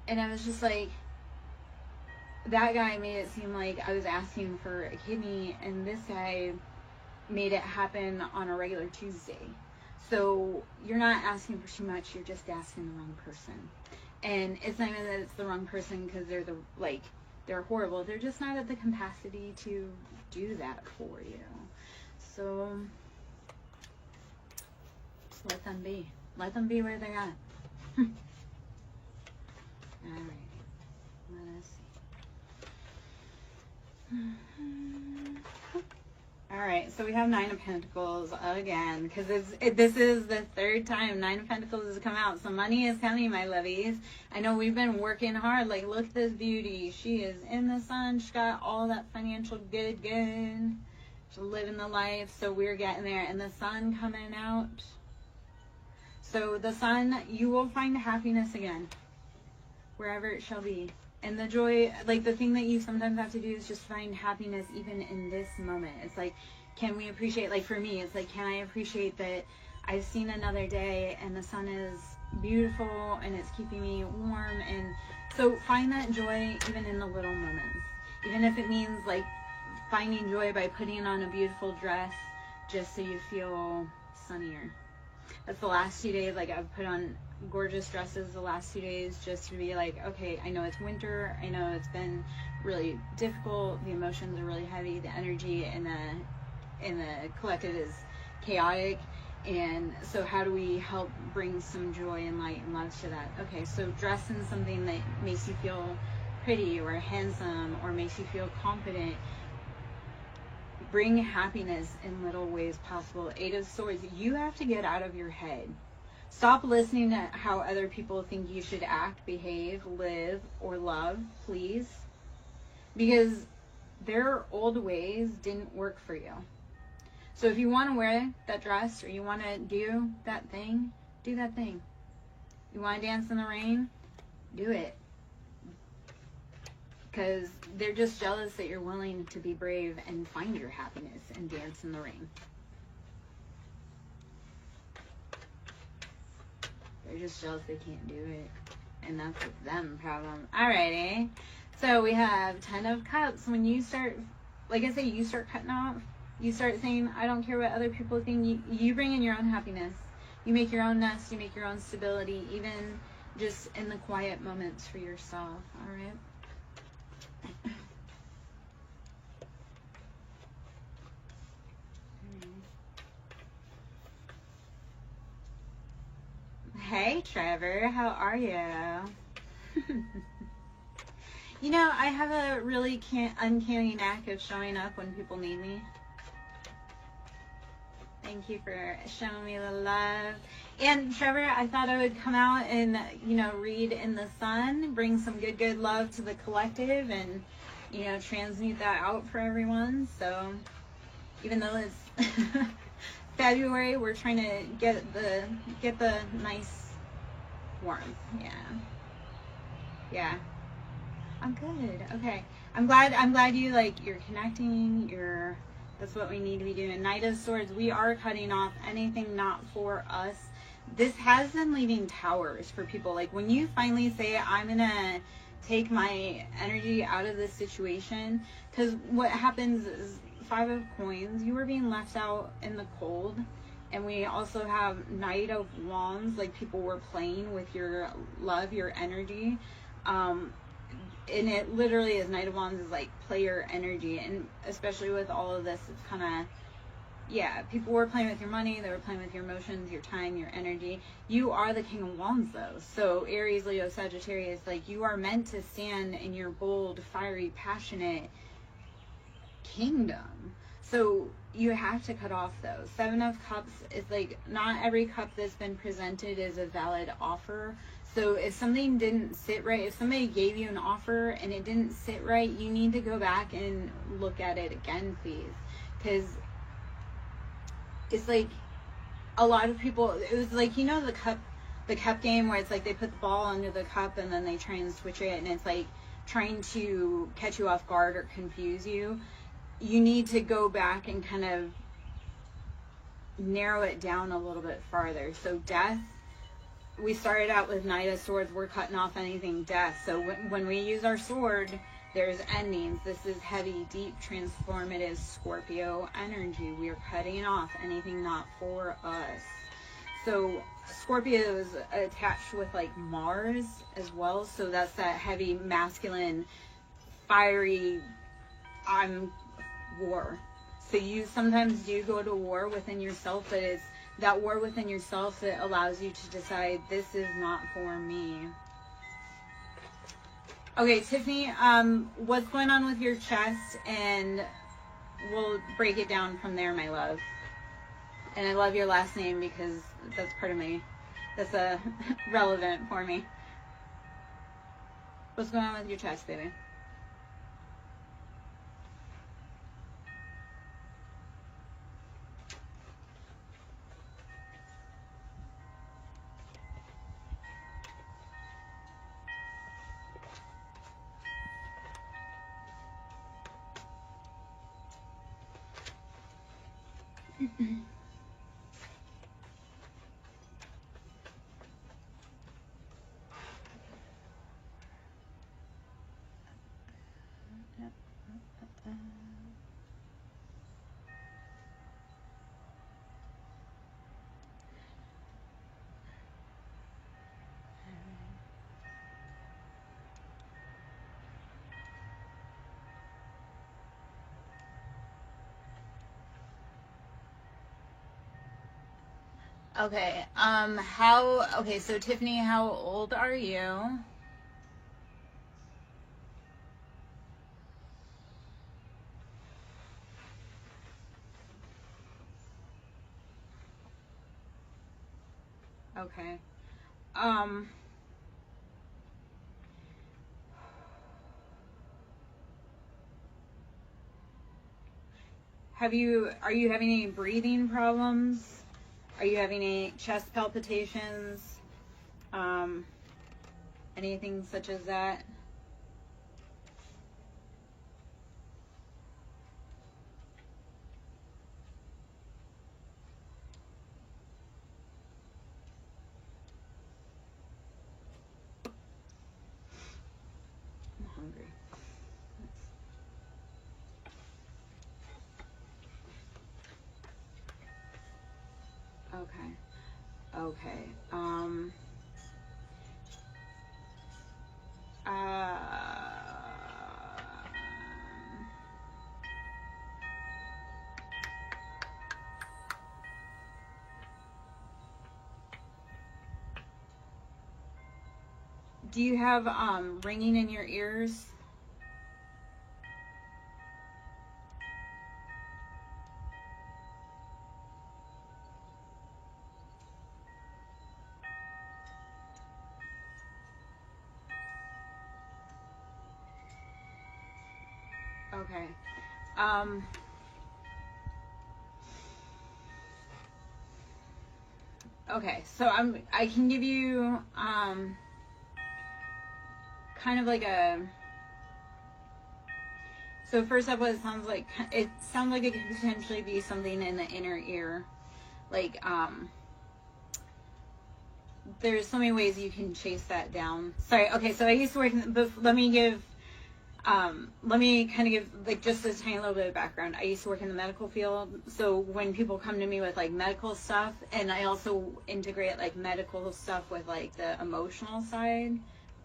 And I was just like, that guy made it seem like I was asking for a kidney, and this guy made it happen on a regular Tuesday. So you're not asking for too much, you're just asking the wrong person. And it's not even that it's the wrong person because they're horrible. They're just not at the capacity to do that for you. So just let them be. Let them be where they're at. Alright. Let us see. Alright, so we have Nine of Pentacles again, because this is the third time Nine of Pentacles has come out. So money is coming, my lovies. I know we've been working hard. Like, look at this beauty. She is in the sun. She's got all that financial good. She's living the life. So we're getting there. And the sun coming out. So the sun, you will find happiness again, wherever it shall be. And the joy, like the thing that you sometimes have to do is just find happiness even in this moment. It's like, can we appreciate, like for me, it's like, can I appreciate that I've seen another day and the sun is beautiful and it's keeping me warm. And so find that joy even in the little moments. Even if it means like finding joy by putting on a beautiful dress just so you feel sunnier. That's the last 2 days, like I've put on gorgeous dresses the last 2 days just to be like, okay, I know it's winter, I know it's been really difficult, the emotions are really heavy, the energy in the collective is chaotic, and so how do we help bring some joy and light and love to that? Okay, so dress in something that makes you feel pretty or handsome or makes you feel confident. Bring happiness in little ways possible. Eight of Swords, you have to get out of your head. Stop listening to how other people think you should act, behave, live, or love, please. Because their old ways didn't work for you. So if you want to wear that dress or you want to do that thing, do that thing. You want to dance in the rain? Do it. Because they're just jealous that you're willing to be brave and find your happiness and dance in the rain. They're just jealous they can't do it. And that's a them problem. Alrighty. So we have 10 of Cups. When you start, like I say, you start cutting off. You start saying, I don't care what other people think. You bring in your own happiness. You make your own nest. You make your own stability. Even just in the quiet moments for yourself. Alright. Hey Trevor, how are you? You know, I have a really uncanny knack of showing up when people need me. Thank you for showing me the love. And Trevor, I thought I would come out and, you know, read in the sun, bring some good love to the collective and, you know, transmute that out for everyone. So even though it's February, we're trying to get the nice warmth. Yeah. I'm good. Okay. I'm glad you you're connecting, that's what we need to be doing. Knight of Swords, we are cutting off anything not for us. This has been leaving towers for people. Like when you finally say, I'm gonna take my energy out of this situation, because what happens is 5 of Coins, you were being left out in the cold. And we also have Knight of Wands, like people were playing with your love, your energy. And it literally is, Knight of Wands is like player energy. And especially with all of this, it's kind of, yeah, people were playing with your money, they were playing with your emotions, your time, your energy. You are the King of Wands though. So Aries, Leo, Sagittarius, like you are meant to stand in your bold, fiery, passionate kingdom. So you have to cut off those. 7 of Cups is like, not every cup that's been presented is a valid offer. So if something didn't sit right, if somebody gave you an offer and it didn't sit right, you need to go back and look at it again, please. Because it's like a lot of people, it was like, you know, the cup game where it's like they put the ball under the cup and then they try and switch it and it's like trying to catch you off guard or confuse you. You need to go back and kind of narrow it down a little bit farther. So Death, we started out with Knight of Swords. We're cutting off anything death. So when we use our sword, there's endings. This is heavy, deep, transformative Scorpio energy. We are cutting off anything not for us. So Scorpio is attached with like Mars as well. So that's that heavy, masculine, fiery, I'm war. So you sometimes do go to war within yourself, but it's that war within yourself that allows you to decide, this is not for me. Okay, Tiffany, what's going on with your chest? And we'll break it down from there, my love. And I love your last name because that's part of me. That's relevant for me. What's going on with your chest, baby? Okay, okay, so Tiffany, how old are you? Okay. Are you having any breathing problems? Are you having any chest palpitations? Anything such as that? I'm hungry. Okay. Okay. Do you have ringing in your ears? Okay. Okay, so I can give you kind of like so first up, what it sounds like it could potentially be something in the inner ear. Like there's so many ways you can chase that down. Sorry, okay, so I used to work let me kind of give like just a tiny little bit of background. I used to work in the medical field, so when people come to me with like medical stuff, and I also integrate like medical stuff with like the emotional side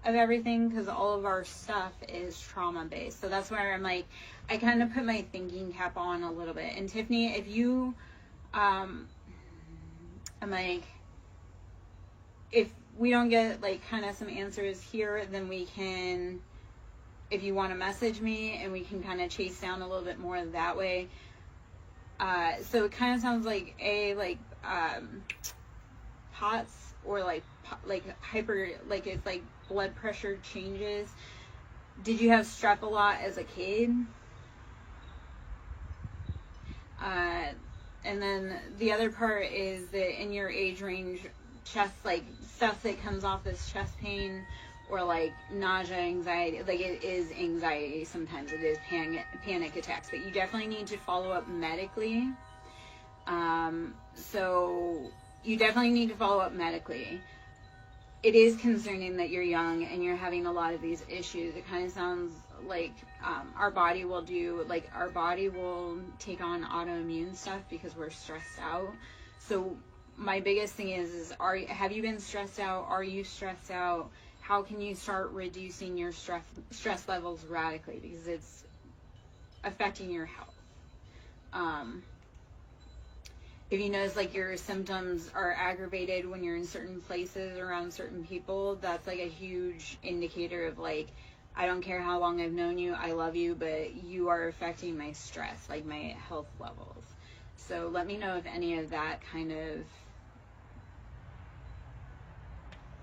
of everything, because all of our stuff is trauma based. So that's where I'm like, I kind of put my thinking cap on a little bit. And Tiffany, if you I'm like, if we don't get like kind of some answers here, then we can, if you want to message me and we can kind of chase down a little bit more that way. So it kind of sounds like POTS, or like hyper, like it's like blood pressure changes. Did you have strep a lot as a kid? And then the other part is that in your age range, chest, like stuff that comes off as chest pain, or like nausea, anxiety, like it is anxiety, sometimes it is panic attacks, but you definitely need to follow up medically. So you definitely need to follow up medically. it is concerning that you're young and you're having a lot of these issues. It kind of sounds like our body will take on autoimmune stuff because we're stressed out. So my biggest thing is have you been stressed out? Are you stressed out? How can you start reducing your stress levels radically, because it's affecting your health. If you notice like your symptoms are aggravated when you're in certain places around certain people, that's like a huge indicator of like, I don't care how long I've known you, I love you, but you are affecting my stress, like my health levels. So let me know if any of that kind of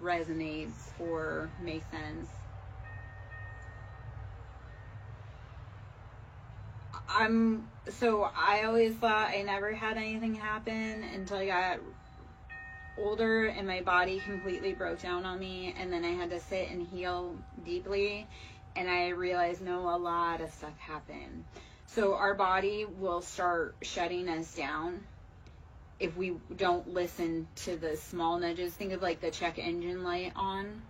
resonates or makes sense. I always thought I never had anything happen until I got older and my body completely broke down on me, and then I had to sit and heal deeply, and I realized a lot of stuff happened. So our body will start shutting us down if we don't listen to the small nudges. Think of like the check engine light on.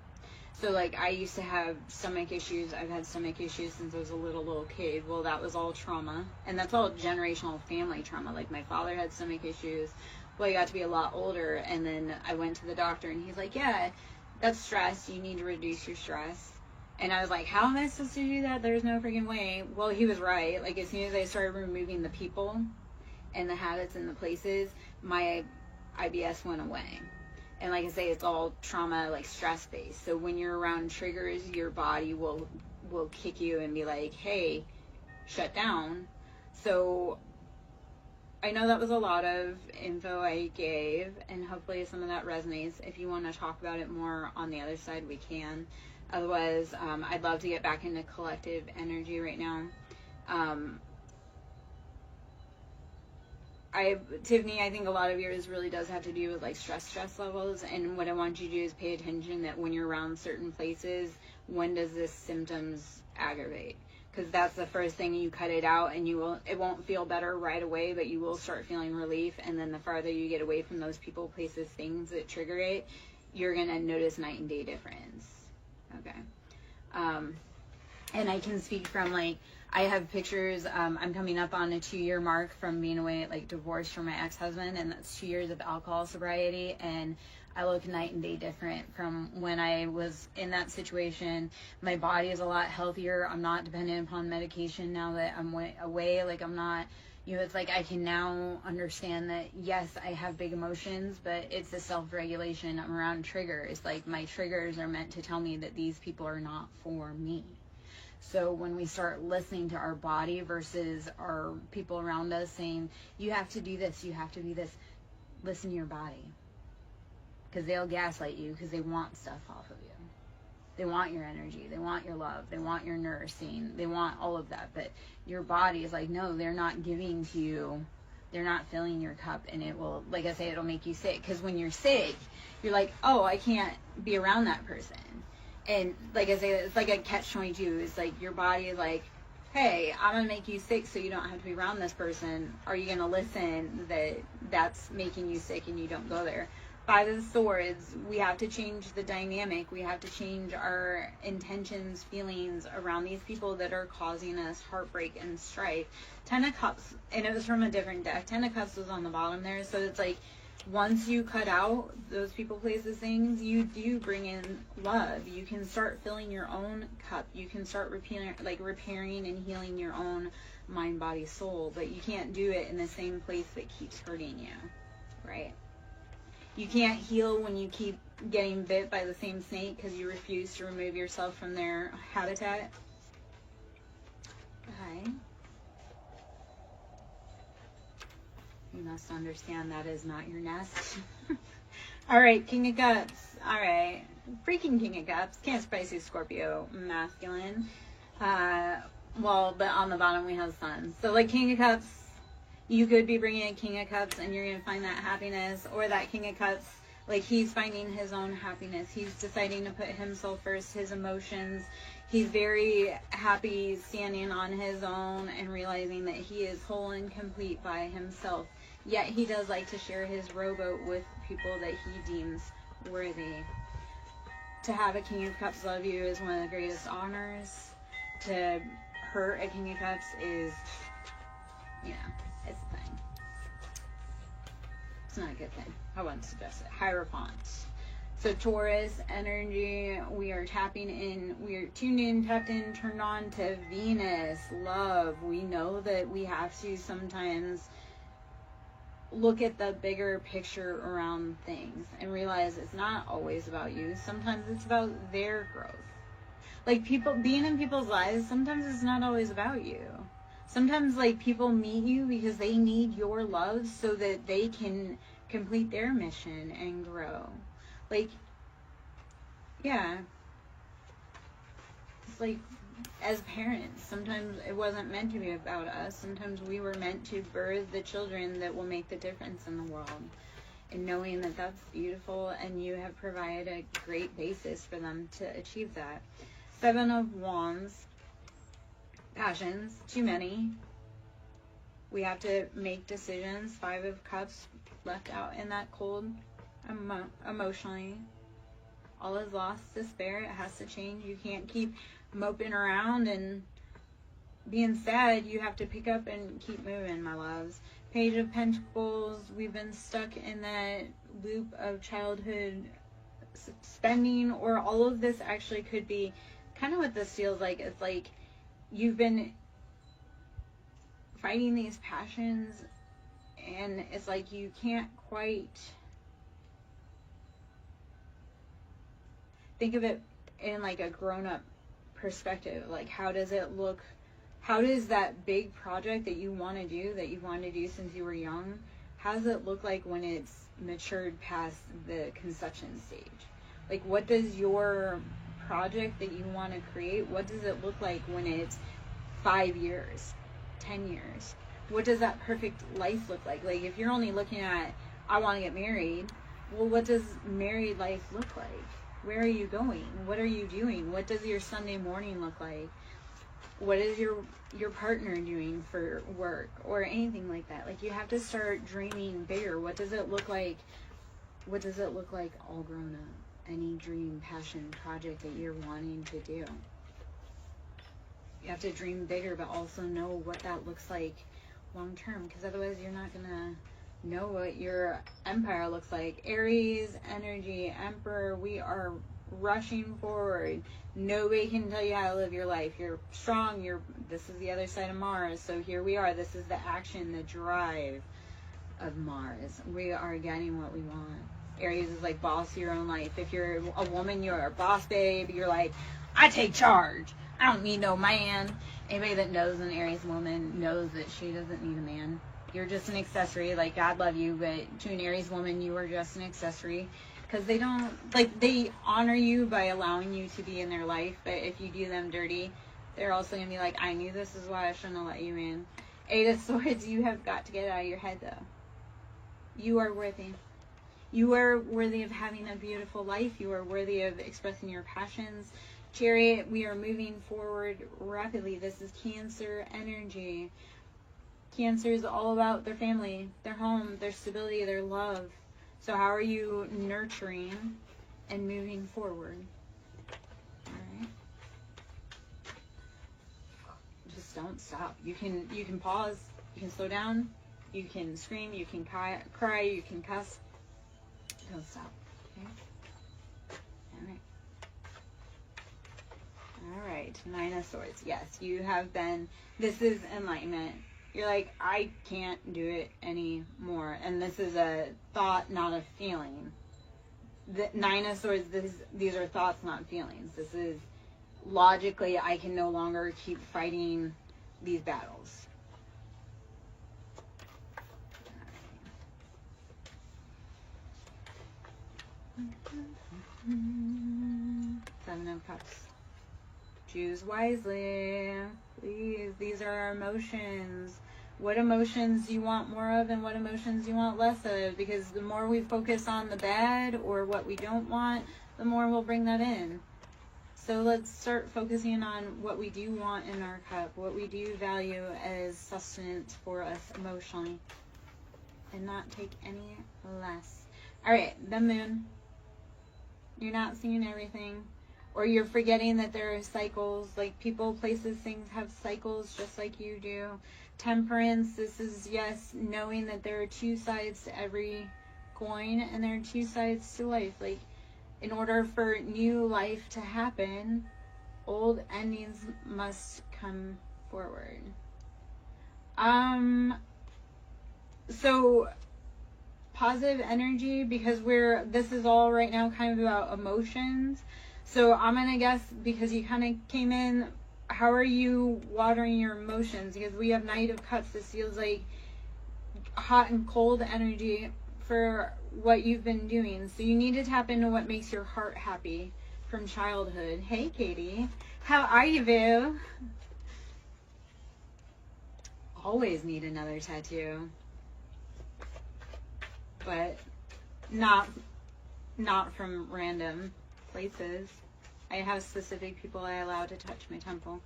So like I used to have stomach issues. I've had stomach issues since I was a little kid. Well, that was all trauma, and that's all generational family trauma. Like my father had stomach issues. Well, I got to be a lot older, and then I went to the doctor, and he's like, yeah, that's stress. You need to reduce your stress. And I was like, how am I supposed to do that? There's no freaking way. Well, he was right. Like as soon as I started removing the people and the habits and the places, my IBS went away. And like I say, it's all trauma, like stress based. So when you're around triggers, your body will kick you and be like, hey, shut down. So I know that was a lot of info I gave, and hopefully some of that resonates. If you want to talk about it more on the other side, we can. Otherwise, I'd love to get back into collective energy right now. Tiffany, I think a lot of yours really does have to do with like stress levels, and what I want you to do is pay attention that when you're around certain places, when does this symptoms aggravate? Because that's the first thing. You cut it out, and it won't feel better right away, but you will start feeling relief. And then the farther you get away from those people, places, things that trigger it, you're gonna notice night and day difference. Okay. And I can speak from like, I have pictures. I'm coming up on a 2-year mark from being away, like divorced from my ex-husband, and that's 2 years of alcohol sobriety, and I look night and day different from when I was in that situation. My body is a lot healthier. I'm not dependent upon medication now that I'm away. Like I'm not, it's like I can now understand that, yes, I have big emotions, but it's the self-regulation. I'm around triggers. Like my triggers are meant to tell me that these people are not for me. So when we start listening to our body versus our people around us saying, you have to do this, you have to do this, listen to your body. Because they'll gaslight you because they want stuff off of you. They want your energy. They want your love. They want your nursing. They want all of that. But your body is like, no, they're not giving to you. They're not filling your cup. And it will, like I say, it'll make you sick. Because when you're sick, you're like, oh, I can't be around that person. And like I say, it's like a catch-22. It's like your body is like, hey, I'm going to make you sick so you don't have to be around this person. Are you going to listen that that's making you sick and you don't go there? Five of Swords, we have to change the dynamic. We have to change our intentions, feelings around these people that are causing us heartbreak and strife. 10 of Cups, and it was from a different deck. 10 of Cups was on the bottom there. So it's like, once you cut out those people, places, things, you do bring in love. You can start filling your own cup. You can start repairing and healing your own mind, body, soul. But you can't do it in the same place that keeps hurting you, right? You can't heal when you keep getting bit by the same snake because you refuse to remove yourself from their habitat. Okay. You must understand that is not your nest. All right, King of Cups. All right. Freaking King of Cups. Cancer, Pisces, Scorpio, masculine. But on the bottom we have Sun. So like King of Cups, you could be bringing a King of Cups and you're going to find that happiness, or that King of Cups, like he's finding his own happiness. He's deciding to put himself first, his emotions. He's very happy standing on his own and realizing that he is whole and complete by himself. Yet he does like to share his rowboat with people that he deems worthy. to have a King of Cups love you is one of the greatest honors. To hurt a King of Cups is, you know, it's a thing. It's not a good thing. I wouldn't suggest it. Hierophant. So Taurus energy, we are tapping in, we are tuned in, tapped in, turned on to Venus, love. We know that we have to sometimes look at the bigger picture around things and realize it's not always about you. Sometimes it's about their growth. Like people, being in people's lives, sometimes it's not always about you. Sometimes like people meet you because they need your love so that they can complete their mission and grow. Like, yeah, it's like, as parents, sometimes it wasn't meant to be about us. Sometimes we were meant to birth the children that will make the difference in the world. And knowing that that's beautiful, and you have provided a great basis for them to achieve that. 7 of Wands, passions, too many. We have to make decisions. 5 of Cups, left out in that cold. Emotionally, all is lost, despair. It has to change. You can't keep moping around and being sad. You have to pick up and keep moving, my loves. Page of Pentacles, we've been stuck in that loop of childhood spending, or all of this actually could be kind of what this feels like. It's like you've been fighting these passions, and it's like you can't quite think of it in like a grown-up perspective. Like, how does it look? How does that big project that you want to do, that you've wanted to do since you were young, how does it look like when it's matured past the conception stage? Like, what does your project that you want to create, what does it look like when it's 5 years, 10 years? What does that perfect life look like? Like, if you're only looking at, I want to get married, well, what does married life look like? Where are you going? What are you doing? What does your Sunday morning look like? What is your partner doing for work or anything like that? Like, you have to start dreaming bigger. What does it look like? What does it look like all grown up? Any dream, passion, project that you're wanting to do. You have to dream bigger, but also know what that looks like long term, because otherwise you're not gonna know what your empire looks like. Aries energy, Emperor, we are rushing forward. Nobody can tell you how to live your life. You're strong. This is the other side of Mars. So here we are. This is the action, the drive of Mars. We are getting what we want. Aries is like boss of your own life. If you're a woman, you're a boss babe. You're like, I take charge. I don't need no man. Anybody that knows an Aries woman knows that she doesn't need a man. You're just an accessory. Like, God love you, but to an Aries woman, you are just an accessory. Because they don't, like, they honor you by allowing you to be in their life, but if you do them dirty, they're also going to be like, I knew this is why I shouldn't have let you in. 8 of Swords, you have got to get it out of your head, though. You are worthy. You are worthy of having a beautiful life. You are worthy of expressing your passions. Chariot, we are moving forward rapidly. This is Cancer energy. Cancer is all about their family, their home, their stability, their love. So how are you nurturing and moving forward? All right. Just don't stop. You can pause. You can slow down. You can scream. You can cry. You can cuss. Don't stop. Okay. All right. All right. 9 of Swords. Yes, you have been. This is enlightenment. You're like, I can't do it anymore. And this is a thought, not a feeling. The 9 of Swords, these are thoughts, not feelings. This is logically, I can no longer keep fighting these battles. Seven of Cups. Choose wisely, please. These are our emotions. What emotions do you want more of and what emotions do you want less of? Because the more we focus on the bad or what we don't want, the more we'll bring that in. So let's start focusing on what we do want in our cup, what we do value as sustenance for us emotionally, and not take any less. All right, the moon. You're not seeing everything. Or you're forgetting that there are cycles. Like people, places, things have cycles just like you do. Temperance, this is, yes, knowing that there are two sides to every coin and there are two sides to life. Like, in order for new life to happen, old endings must come forward. So positive energy, because this is all right now kind of about emotions. So I'm gonna guess, because you kind of came in, how are you watering your emotions? Because we have Knight of Cups. This feels like hot and cold energy for what you've been doing. So you need to tap into what makes your heart happy from childhood. Hey, Katie. How are you, boo? Always need another tattoo. But not from random places. I have specific people I allow to touch my temple.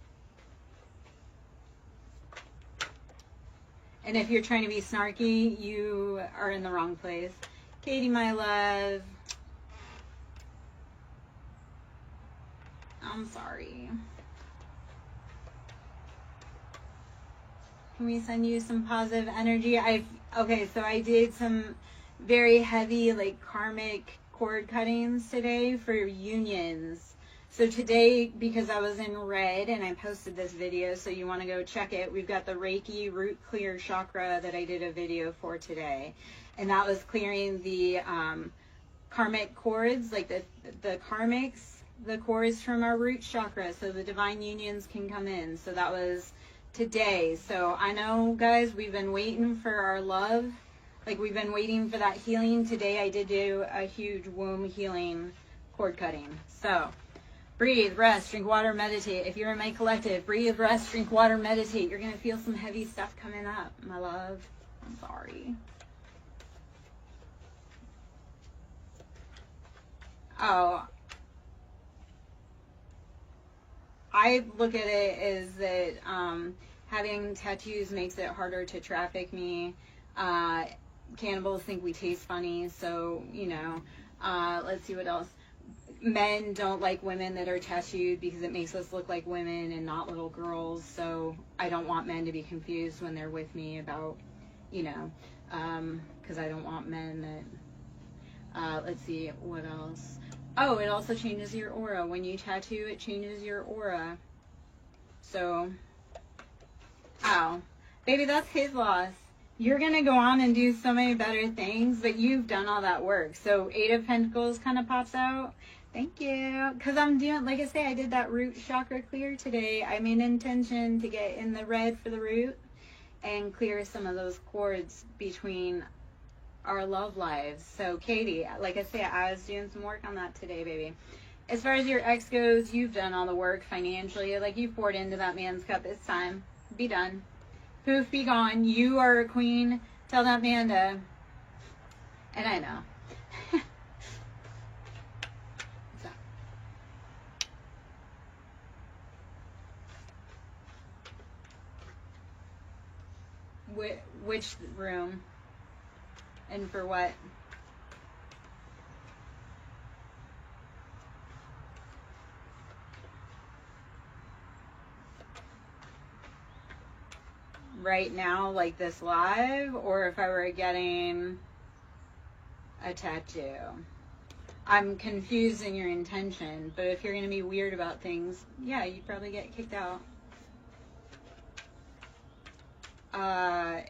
And if you're trying to be snarky, you are in the wrong place. Katie, my love. I'm sorry. Can we send you some positive energy? Okay, so I did some very heavy, like, karmic cord cuttings today for unions. So today, because I was in red and I posted this video, so you want to go check it, we've got the Reiki root clear chakra that I did a video for today. And that was clearing the karmic cords, like the karmics, the cords from our root chakra, so the divine unions can come in. So that was today. So I know, guys, we've been waiting for our love. Like, we've been waiting for that healing. Today I did do a huge womb healing cord cutting. So breathe, rest, drink water, meditate. If you're in my collective, breathe, rest, drink water, meditate. You're going to feel some heavy stuff coming up, my love. I'm sorry. Oh, I look at it as that having tattoos makes it harder to traffic me. Cannibals think we taste funny, so, you know, let's see what else. Men don't like women that are tattooed because it makes us look like women and not little girls, so I don't want men to be confused when they're with me about, you know, because I don't want men that, let's see, what else. Oh, it also changes your aura. When you tattoo, it changes your aura. So, oh, baby, that's his loss. You're going to go on and do so many better things, but you've done all that work. So 8 of Pentacles kind of pops out. Thank you. Because I'm doing, like I say, I did that root chakra clear today. I made intention to get in the red for the root and clear some of those cords between our love lives. So Katie, like I say, I was doing some work on that today, baby. As far as your ex goes, you've done all the work financially. Like, you poured into that man's cup. It's time. Be done. Poof, be gone. You are a queen. Tell that man to. And I know. So. Which room? And for what? Right now, like this live, or if I were getting a tattoo? I'm confused in your intention, but if you're going to be weird about things, yeah, you'd probably get kicked out.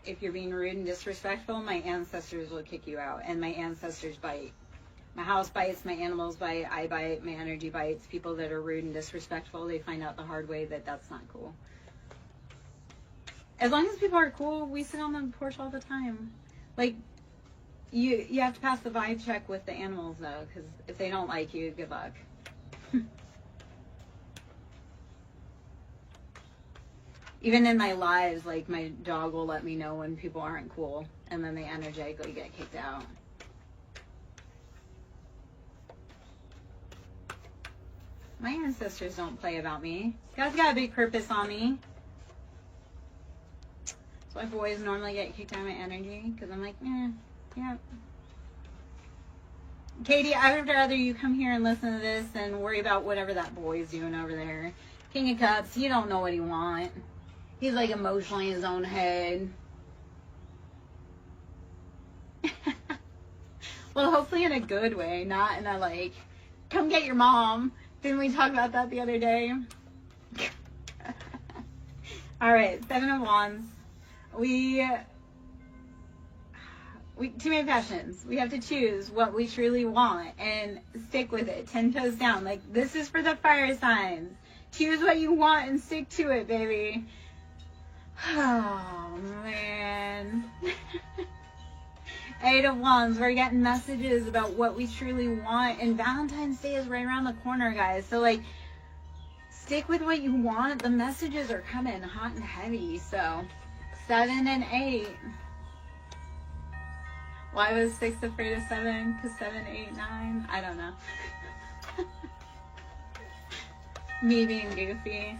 If you're being rude and disrespectful, my ancestors will kick you out, and my ancestors bite. My house bites, my animals bite, I bite, my energy bites. People that are rude and disrespectful, they find out the hard way that that's not cool. As long as people are cool, we sit on the porch all the time. Like, you have to pass the vibe check with the animals, though, because if they don't like you, good luck. Even in my lives, like, my dog will let me know when people aren't cool, and then they energetically get kicked out. My ancestors don't play about me. God's got a big purpose on me. So I boys normally get kicked out of my energy, because I'm like, yeah. Katie, I would rather you come here and listen to this than worry about whatever that boy's doing over there. King of Cups, you don't know what he wants. He's like emotionally in his own head. Well, hopefully in a good way, not in a like, come get your mom. Didn't we talk about that the other day? All right, 7 of Wands. Too many passions. We have to choose what we truly want and stick with it. 10 toes down. Like, this is for the fire signs. Choose what you want and stick to it, baby. Oh, man. 8 of Wands. We're getting messages about what we truly want. And Valentine's Day is right around the corner, guys. So, like, stick with what you want. The messages are coming hot and heavy. So, 7 and 8. Why was 6 afraid of 7? Because 7, 8, 9? I don't know. Me being goofy.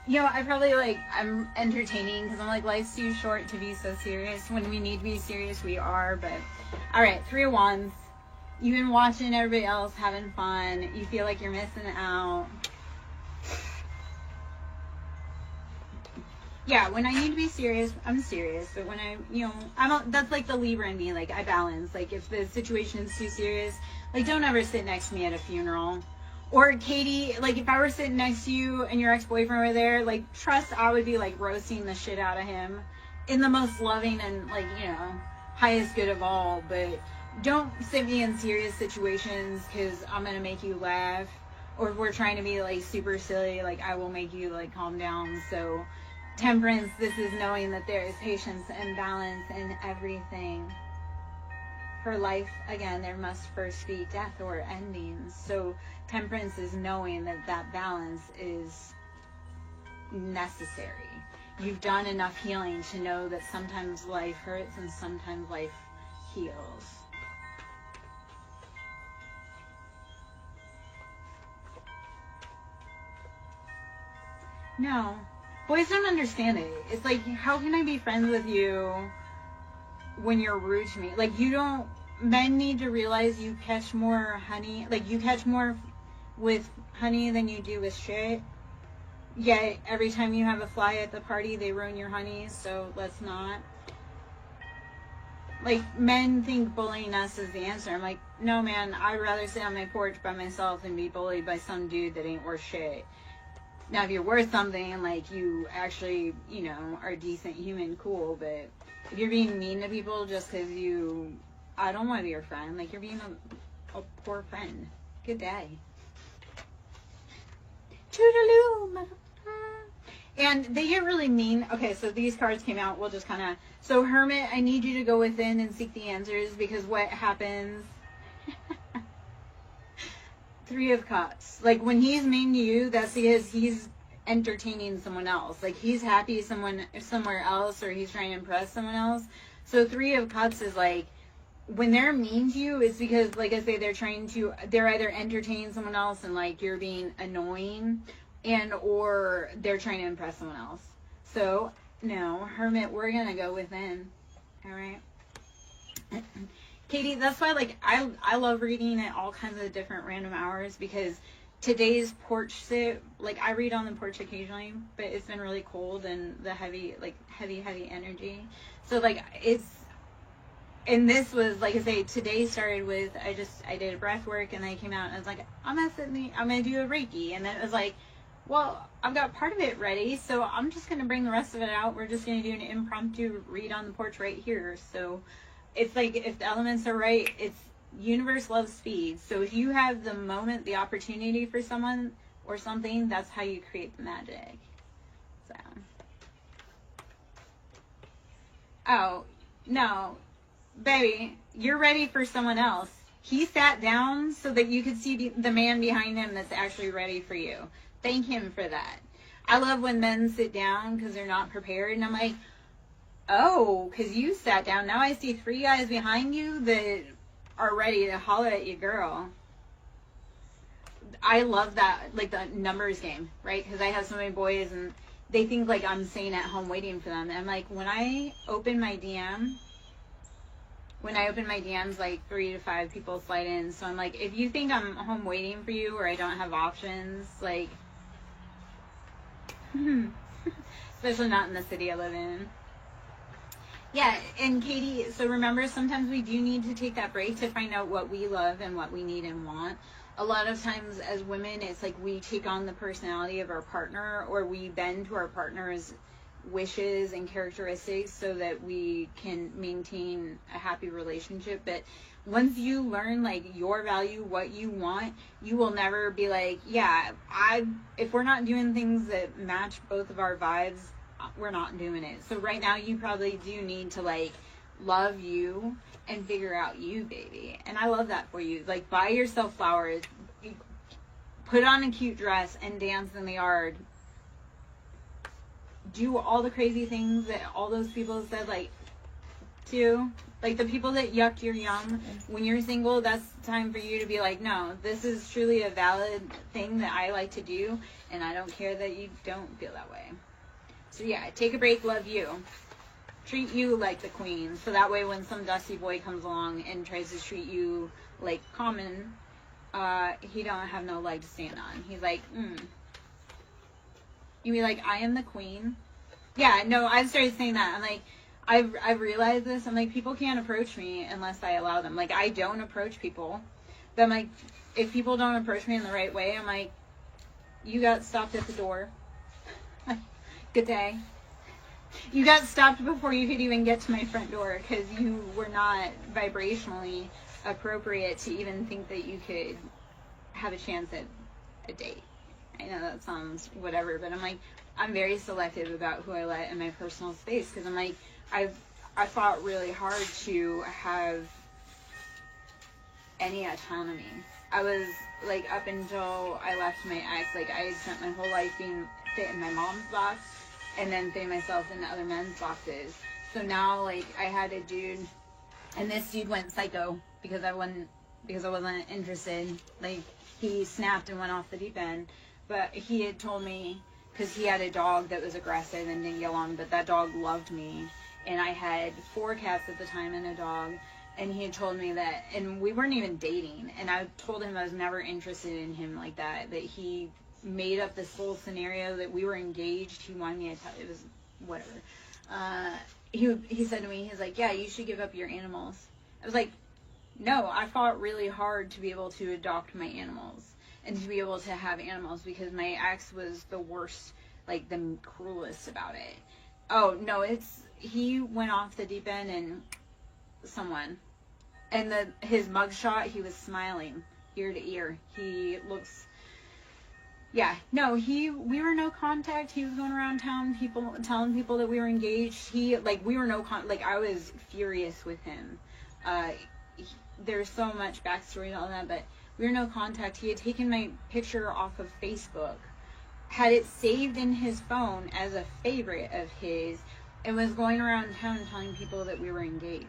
You know, I probably, like, I'm entertaining because I'm like, life's too short to be so serious. When we need to be serious, we are. But, all right, 3 of Wands. You've been watching everybody else having fun. You feel like you're missing out. Yeah, when I need to be serious, I'm serious. But when that's like the Libra in me. Like, I balance. Like, if the situation is too serious, like, don't ever sit next to me at a funeral. Or, Katie, like, if I were sitting next to you and your ex-boyfriend were there, like, trust I would be, like, roasting the shit out of him in the most loving and, like, highest good of all. But don't sit me in serious situations because I'm going to make you laugh. Or if we're trying to be, like, super silly, like, I will make you, like, calm down. So, Temperance, this is knowing that there is patience and balance in everything. For life, again, there must first be death or endings. So Temperance is knowing that that balance is necessary. You've done enough healing to know that sometimes life hurts and sometimes life heals. No. Boys don't understand it. It's like, how can I be friends with you when you're rude to me? Like, men need to realize you catch more honey. Like, you catch more with honey than you do with shit. Yet, every time you have a fly at the party, they ruin your honey. So, let's not. Like, men think bullying us is the answer. I'm like, no, man. I'd rather sit on my porch by myself than be bullied by some dude that ain't worth shit. Now, if you're worth something, like, you actually, are a decent human, cool. But if you're being mean to people just because I don't want to be your friend. Like, you're being a poor friend. Good day. Toodaloo. And they get really mean. Okay, so these cards came out. We'll just kind of... So, Hermit, I need you to go within and seek the answers because what happens... 3 of Cups. Like, when he's mean to you, that's because he's entertaining someone else. Like, he's happy somewhere else, or he's trying to impress someone else. So 3 of Cups is like, when they're mean to you, it's because, like I say, they're either entertaining someone else and, like, you're being annoying, or they're trying to impress someone else. So, no, Hermit, we're gonna go within. All right? Katie, that's why, like, I love reading at all kinds of different random hours because today's porch sit, like, I read on the porch occasionally, but it's been really cold and the heavy energy. So, like, and this was, like I say, today started with, I did a breath work and I came out and I was like, I'm going to do a Reiki. And then it was like, well, I've got part of it ready, so I'm just going to bring the rest of it out. We're just going to do an impromptu read on the porch right here. So, it's like, if the elements are right, universe loves speed. So if you have the moment, the opportunity for someone or something, that's how you create the magic. So. Oh, no. Baby, you're ready for someone else. He sat down so that you could see the man behind him that's actually ready for you. Thank him for that. I love when men sit down because they're not prepared. And I'm like, oh, because you sat down. Now I see 3 guys behind you that are ready to holler at you, girl. I love that, like, the numbers game, right? Because I have so many boys, and they think, like, I'm staying at home waiting for them. And I'm like, when I open my DM, when I open my DMs, like 3 to 5 people slide in. So I'm like, if you think I'm home waiting for you or I don't have options, like, especially not in the city I live in. Yeah, and Katie, so remember, sometimes we do need to take that break to find out what we love and what we need and want. A lot of times as women, it's like we take on the personality of our partner, or we bend to our partner's wishes and characteristics so that we can maintain a happy relationship. But once you learn like your value, what you want, you will never be like, yeah, if we're not doing things that match both of our vibes, we're not doing it. So right now you probably do need to like love you and figure out you, baby. And I love that for you. Like, buy yourself flowers, put on a cute dress and dance in the yard. Do all the crazy things that all those people said like to. Like the people that yucked your yum. When you're single, that's time for you to be like, no, this is truly a valid thing that I like to do, and I don't care that you don't feel that way. So yeah, take a break, love you. Treat you like the queen. So that way when some dusty boy comes along and tries to treat you like common, he don't have no leg to stand on. He's like, You be like, I am the queen. Yeah, no, I've started saying that. I'm like, I've realized this. I'm like, people can't approach me unless I allow them. Like, I don't approach people. But I'm like, if people don't approach me in the right way, I'm like, you got stopped at the door. Good day. You got stopped before you could even get to my front door because you were not vibrationally appropriate to even think that you could have a chance at a date. I know that sounds whatever, but I'm like, I'm very selective about who I let in my personal space because I'm like, I fought really hard to have any autonomy. I was like, up until I left my ex, like I had spent my whole life being fit in my mom's box and then fitting myself into other men's boxes. So now like I had a dude, and this dude went psycho because I wasn't interested. Like he snapped and went off the deep end. But he had told me, because he had a dog that was aggressive and didn't get along, but that dog loved me. And I had 4 cats at the time and a dog. And he had told me that, and we weren't even dating. And I told him I was never interested in him like that. That he made up this whole scenario that we were engaged. He wanted me to tell, it was whatever. He said to me, he's like, yeah, you should give up your animals. I was like, no, I fought really hard to be able to adopt my animals. And to be able to have animals because my ex was the worst, like the cruelest about it. Oh, no, he went off the deep end and his mugshot, he was smiling ear to ear. He looks, yeah, no, we were no contact. He was going around town, telling people that we were engaged. We were I was furious with him. There's so much backstory and all that, but we were no contact. He had taken my picture off of Facebook, had it saved in his phone as a favorite of his, and was going around town telling people that we were engaged.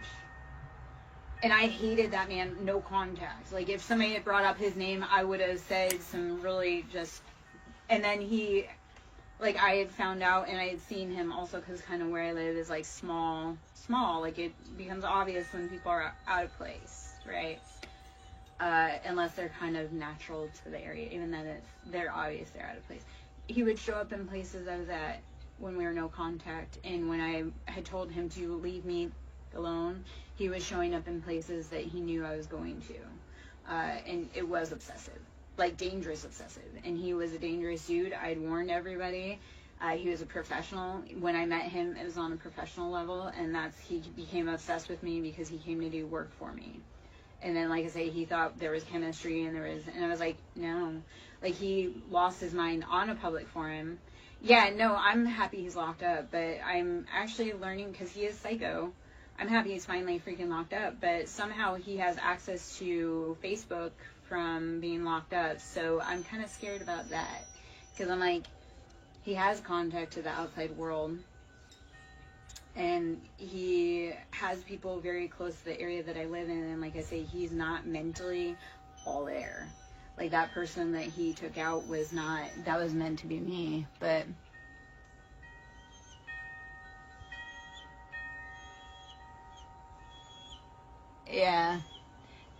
And I hated that man, no contact. Like, if somebody had brought up his name, I would have said some really just... And then I had found out, and I had seen him also, because kind of where I live is, like, small. Like, it becomes obvious when people are out of place, right? Unless they're kind of natural to the area. Even then, they're obvious they're out of place. He would show up in places I was at when we were no contact, and when I had told him to leave me alone, he was showing up in places that he knew I was going to. And it was obsessive. Like, dangerous obsessive. And he was a dangerous dude. I'd warned everybody. He was a professional. When I met him, it was on a professional level, and he became obsessed with me because he came to do work for me. And then, like I say, he thought there was chemistry, and I was like, no. Like, he lost his mind on a public forum. Yeah, no, I'm happy he's locked up, but I'm actually learning, because he is psycho, I'm happy he's finally freaking locked up, but somehow he has access to Facebook from being locked up, so I'm kind of scared about that, because I'm like, he has contact to the outside world, and he has people very close to the area that I live in, and like I say, he's not mentally all there. Like, that person that he took out was not, that was meant to be me, but... Yeah.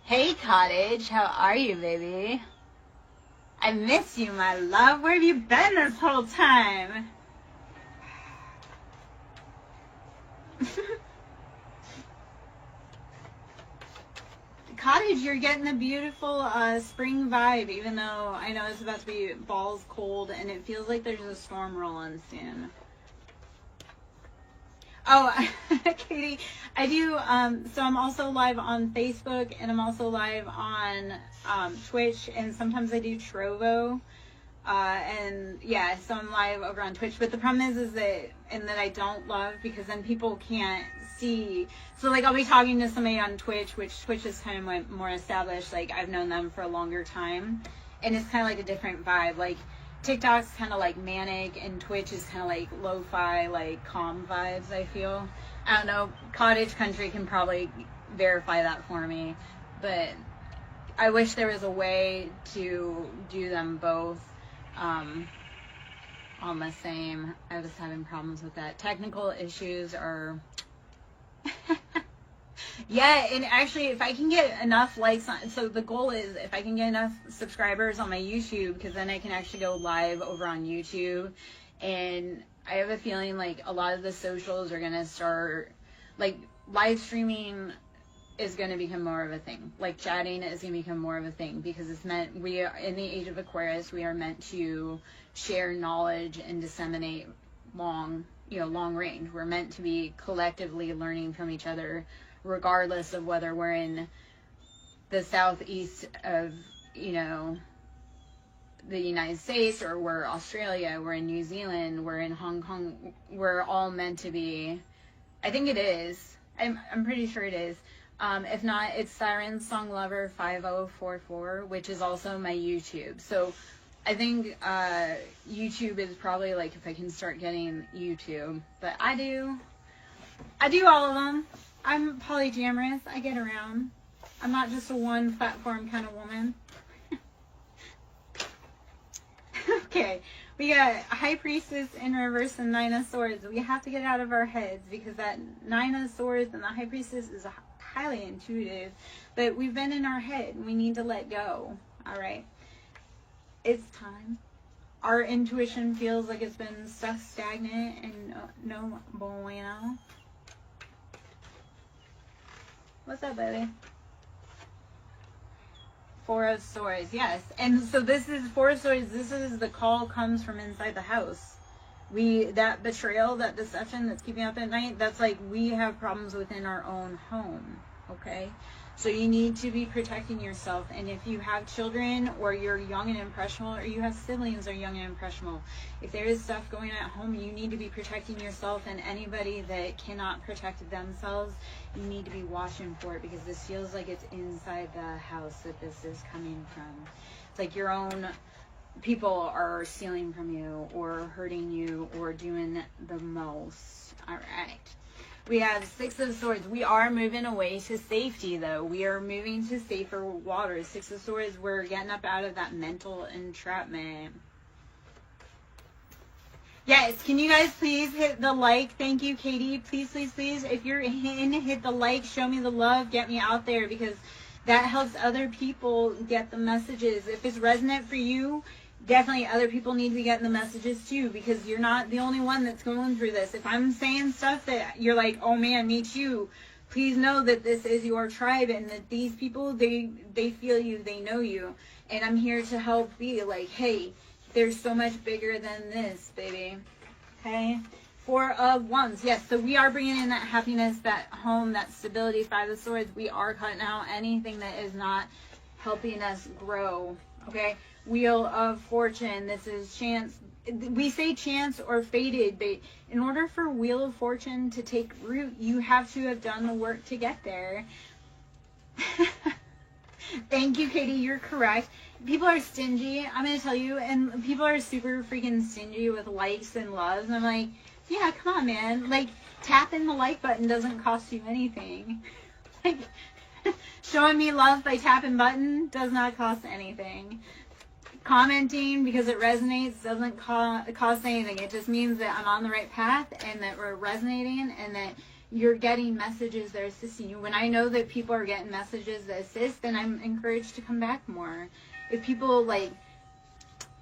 Hey, Cottage. How are you, baby? I miss you, my love. Where have you been this whole time? Cottage, you're getting a beautiful spring vibe, even though I know it's about to be balls cold and it feels like there's a storm rolling soon. Oh, Katie, I do, so I'm also live on Facebook and I'm also live on Twitch, and sometimes I do Trovo. And yeah, so I'm live over on Twitch, but the problem is that I don't love, because then people can't see. So like I'll be talking to somebody on Twitch, which Twitch is kind of more established, like I've known them for a longer time, and it's kind of like a different vibe. Like TikTok's kind of like manic, and Twitch is kind of like lo-fi, like calm vibes, I feel. I don't know, Cottage Country can probably verify that for me, but I wish there was a way to do them both on the same. I was having problems with that. Technical issues are yeah, and actually if I can get enough likes on, so the goal is if I can get enough subscribers on my YouTube, because then I can actually go live over on YouTube, and I have a feeling like a lot of the socials are gonna start, like live streaming is going to become more of a thing. Like chatting is going to become more of a thing, because it's meant, we are in the age of Aquarius, we are meant to share knowledge and disseminate long range. We're meant to be collectively learning from each other, regardless of whether we're in the southeast of, the United States, or we're Australia, we're in New Zealand, we're in Hong Kong. We're all meant to be, I think it is. I'm pretty sure it is. If not, it's SirenSong Lover 5044, which is also my YouTube. So I think YouTube is probably like if I can start getting YouTube. But I do all of them. I'm polyamorous. I get around. I'm not just a one platform kind of woman. Okay, we got High Priestess in reverse and Nine of Swords. We have to get out of our heads, because that Nine of Swords and the High Priestess is highly intuitive, but we've been in our head and we need to let go. All right, it's time. Our intuition feels like it's been stuck stagnant and no bueno. What's up, baby? Four of Swords, yes. And so this is Four of Swords. This is the call comes from inside the house. That betrayal, that deception that's keeping up at night, that's like we have problems within our own home, okay? So you need to be protecting yourself. And if you have children, or you're young and impressionable, or you have siblings that are young and impressionable, if there is stuff going on at home, you need to be protecting yourself. And anybody that cannot protect themselves, you need to be watching for it, because this feels like it's inside the house that this is coming from. It's like your own people are stealing from you, or hurting you, or doing the most. All right. We have Six of Swords. We are moving away to safety, though. We are moving to safer waters. Six of Swords, we're getting up out of that mental entrapment. Yes, can you guys please hit the like? Thank you, Katie. Please, please, please. If you're in, hit the like. Show me the love. Get me out there, because that helps other people get the messages. If it's resonant for you, definitely other people need to be getting the messages too, because you're not the only one that's going through this. If I'm saying stuff that you're like, oh man, me too, please know that this is your tribe, and that these people, they feel you, they know you, and I'm here to help be like, hey, there's so much bigger than this, baby. Okay. Four of Wands. Yes, so we are bringing in that happiness, that home, that stability. Five of Swords. We are cutting out anything that is not helping us grow. Okay. Wheel of Fortune. This is chance. We say chance or fated, but in order for Wheel of Fortune to take root, you have to have done the work to get there. Thank you, Katie. You're correct. People are stingy, I'm going to tell you, and people are super freaking stingy with likes and loves. And I'm like, yeah, come on, man. Like, tapping the like button doesn't cost you anything. Like, showing me love by tapping button does not cost anything. Commenting because it resonates doesn't cost anything. It just means that I'm on the right path, and that we're resonating, and that you're getting messages that are assisting you. When I know that people are getting messages that assist, then I'm encouraged to come back more. If people like